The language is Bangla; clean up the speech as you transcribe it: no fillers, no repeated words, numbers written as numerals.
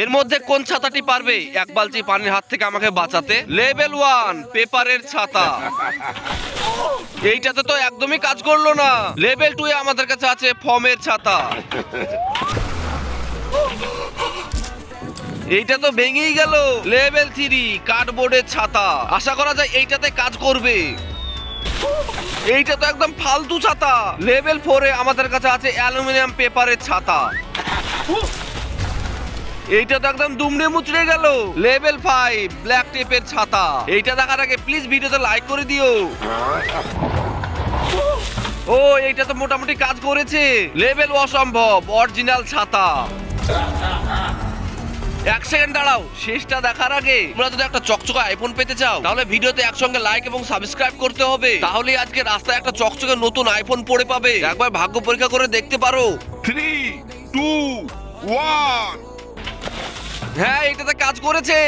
এর মধ্যে কোন ছাতাটি পারবে এক বালতি পানির হাত থেকে আমাকে বাঁচাতে? লেভেল 1 পেপারের ছাতা। এইটাতে তো একদমই কাজ করলো না। লেভেল 2 এ আমাদের কাছে আছে ফোমের ছাতা। এইটা তো ভেঙেই গেল। লেভেল 3 কার্ডবোর্ডের ছাতা। আশা করা যায় এইটাতে কাজ করবে। এইটা তো একদম ফালতু ছাতা। লেভেল 4 এ আমাদের কাছে আছে অ্যালুমিনিয়াম পেপারের ছাতা। এইটা তো একদম দুমড়ে মুচড়ে গেল। লেভেল 5 ব্ল্যাক টেপের ছাতা। এইটা দেখার আগে প্লিজ ভিডিওতে লাইক করে দিও। ও এইটা তো মোটামুটি কাজ করেছে। লেভেল অসম্ভব অরিজিনাল ছাতা। এক সেকেন্ড দাঁড়াও, শেষটা দেখার আগে তোমরা যদি একটা চকচকে আইফোন পেতে চাও তাহলে ভিডিওতে একসঙ্গে লাইক এবং সাবস্ক্রাইব করতে হবে। তাহলেই আজকে রাস্তায় একটা চকচকে নতুন আইফোন পড়ে পাবে। একবার ভাগ্য পরীক্ষা করে দেখতে পারো। 3, 2, 1 হ্যাঁ, এটাতে কাজ করেছে।